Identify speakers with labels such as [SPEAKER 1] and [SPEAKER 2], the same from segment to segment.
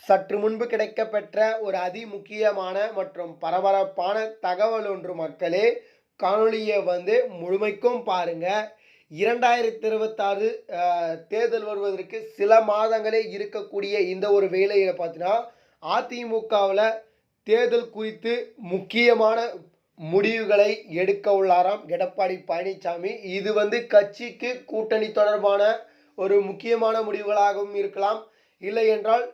[SPEAKER 1] சற்று முன்பு கிடைக்கப்பெற்ற ஒரு அதிமுக்கியமான மற்றும் பரபரப்பான தகவல் ஒன்று மக்களே. காணொளியை முழுமைக்கும் பாருங்க. 2026 தேர்தல் வருவதற்கு சில மாதங்களே இருக்கக்கூடிய இந்த ஒரு வேளையில பார்த்தீங்கன்னா, அதிமுகவில் தேர்தல் குறித்து முக்கியமான முடிவுகளை எடுக்க உள்ளாராம் எடப்பாடி பழனிசாமி. இது கட்சிக்கு கூட்டணி தொடர்பான ஒரு முக்கியமான முடிவுகளாகவும் இருக்கலாம். இல்லை என்றால்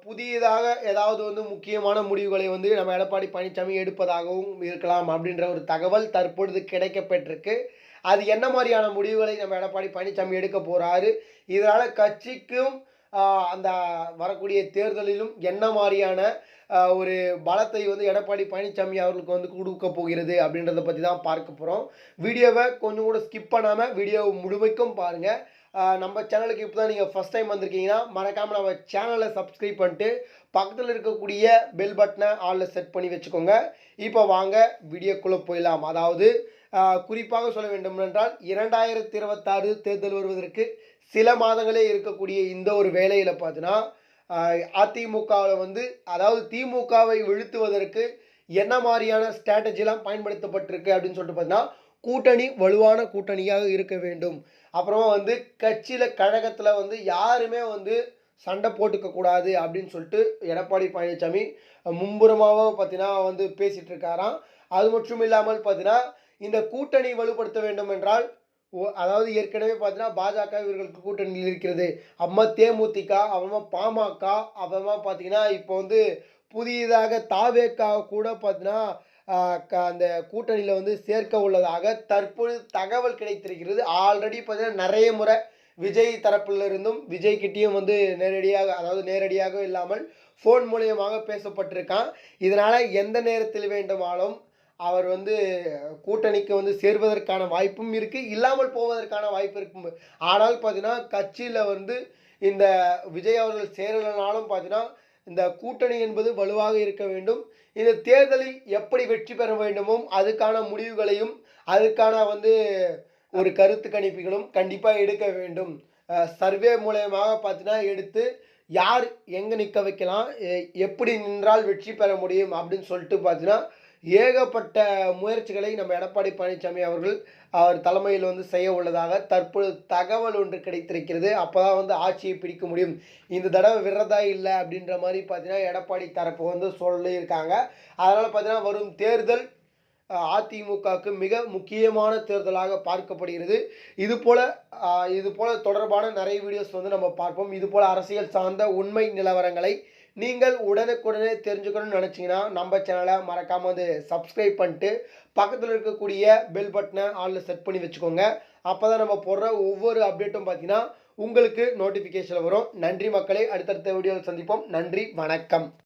[SPEAKER 1] புதியதாக ஏதாவது முக்கியமான முடிவுகளை நம்ம எடப்பாடி பழனிசாமி எடுப்பதாகவும் இருக்கலாம் அப்படின்ற ஒரு தகவல் தற்பொழுது கிடைக்கப்பெற்றிருக்கு. அது என்ன மாதிரியான முடிவுகளை நம்ம எடப்பாடி பழனிசாமி எடுக்க போறாரு, இதனால கட்சிக்கும் அந்த வரக்கூடிய தேர்தலிலும் என்ன மாதிரியான ஒரு பலத்தை எடப்பாடி பழனிசாமி அவர்களுக்கு கொடுக்க போகிறது அப்படின்றத பற்றி தான் பார்க்க போகிறோம். வீடியோவை கொஞ்சம் கூட ஸ்கிப் பண்ணாமல் வீடியோவை முழுமைக்கும் பாருங்கள். நம்ம சேனலுக்கு இப்போ தான் நீங்கள் ஃபஸ்ட் டைம் வந்திருக்கீங்கன்னா மறக்காமல் நம்ம சேனலை சப்ஸ்கிரைப் பண்ணிட்டு பக்கத்தில் இருக்கக்கூடிய பெல் பட்டனை ஆலில் செட் பண்ணி வச்சுக்கோங்க. இப்போ வாங்க வீடியோக்குள்ளே போயிடலாம். அதாவது குறிப்பாக சொல்ல வேண்டும் என்றால் 2026 தேர்தல் வருவதற்கு சில மாதங்களே இருக்கக்கூடிய இந்த ஒரு வேளையில் பார்த்தீங்கன்னா, அதிமுகவில் அதாவது திமுகவை வீழ்த்துவதற்கு என்ன மாதிரியான ஸ்ட்ராட்டஜிலாம் பயன்படுத்தப்பட்டிருக்கு அப்படின்னு சொல்லிட்டு பார்த்தீங்கன்னா, கூட்டணி வலுவான கூட்டணியாக இருக்க வேண்டும். அப்புறமா கட்சியில் கழகத்தில் யாருமே சண்டை போட்டுக்க கூடாது அப்படின்னு சொல்லிட்டு எடப்பாடி பழனிசாமி மும்புறமாக பார்த்தீங்கன்னா பேசிகிட்டு இருக்காராம். அது மட்டும் இல்லாமல் பார்த்தீங்கன்னா, இந்த கூட்டணி வலுப்படுத்த வேண்டும் என்றால் அதாவது ஏற்கனவே பார்த்தீங்கன்னா பாஜக இவர்களுக்கு கூட்டணியில் இருக்கிறது. அப்புறமா தேமுதிக, அப்புறமா பாமக, அப்புறமா பார்த்தீங்கன்னா இப்போ புதியதாக தாவேகா கூட பார்த்தீங்கன்னா அந்த கூட்டணியில் சேர்க்க உள்ளதாக தற்பொழுது தகவல் கிடைத்திருக்கிறது. ஆல்ரெடி பார்த்தீங்கன்னா நிறைய முறை விஜய் தரப்பிலிருந்தும் விஜய் கிட்டேயும் நேரடியாக, அதாவது நேரடியாக இல்லாமல் ஃபோன் மூலியமாக பேசப்பட்டிருக்கான். இதனால் எந்த நேரத்தில் வேண்டுமானாலும் அவர் கூட்டணிக்கு சேர்வதற்கான வாய்ப்பும் இருக்குது, இல்லாமல் போவதற்கான வாய்ப்பு இருக்கும். ஆனால் பார்த்தீங்கன்னா கட்சியில் இந்த விஜய் அவர்கள் சேரலனாலும் பார்த்தீங்கன்னா இந்த கூட்டணி என்பது வலுவாக இருக்க வேண்டும். இந்த தேர்தலில் எப்படி வெற்றி பெற வேண்டுமோ அதுக்கான முடிவுகளையும் அதுக்கான ஒரு கருத்து கணிப்புகளும் கண்டிப்பாக எடுக்க வேண்டும். சர்வே மூலயமாக பார்த்தீங்கன்னா எடுத்து யார் எங்கே நிற்க வைக்கலாம், எப்படி நின்றால் வெற்றி பெற முடியும் அப்படின்னு சொல்லிட்டு பார்த்தீங்கன்னா ஏகப்பட்ட முயற்சிகளை நம்ம எடப்பாடி பழனிசாமி அவர்கள் அவர் தலைமையில் செய்ய உள்ளதாக தற்பொழுது தகவல் ஒன்று கிடைத்திருக்கிறது. அப்போ தான் ஆட்சியை பிடிக்க முடியும், இந்த தடவை விடுறதா இல்லை அப்படின்ற மாதிரி பார்த்தீங்கன்னா எடப்பாடி தரப்பு சொல்லியிருக்காங்க. அதனால் பார்த்தீங்கன்னா வரும் தேர்தல் அதிமுகவுக்கு மிக முக்கியமான தேர்தலாக பார்க்கப்படுகிறது. இது போல தொடர்பான நிறைய வீடியோஸ் நம்ம பார்ப்போம். இது போல அரசியல் சார்ந்த உண்மை நிலவரங்களை நீங்கள் உடனுக்குடனே தெரிஞ்சுக்கணும்னு நினச்சிங்கன்னா நம்ம சேனலை மறக்காமல் சப்ஸ்கிரைப் பண்ணிட்டு பக்கத்தில் இருக்கக்கூடிய பெல் பட்டனை ஆலில் செட் பண்ணி வச்சுக்கோங்க. அப்போ தான் நம்ம போடுற ஒவ்வொரு அப்டேட்டும் பார்த்தீங்கன்னா உங்களுக்கு நோட்டிஃபிகேஷன் வரும். நன்றி மக்களே, அடுத்தடுத்த வீடியோவில் சந்திப்போம். நன்றி, வணக்கம்.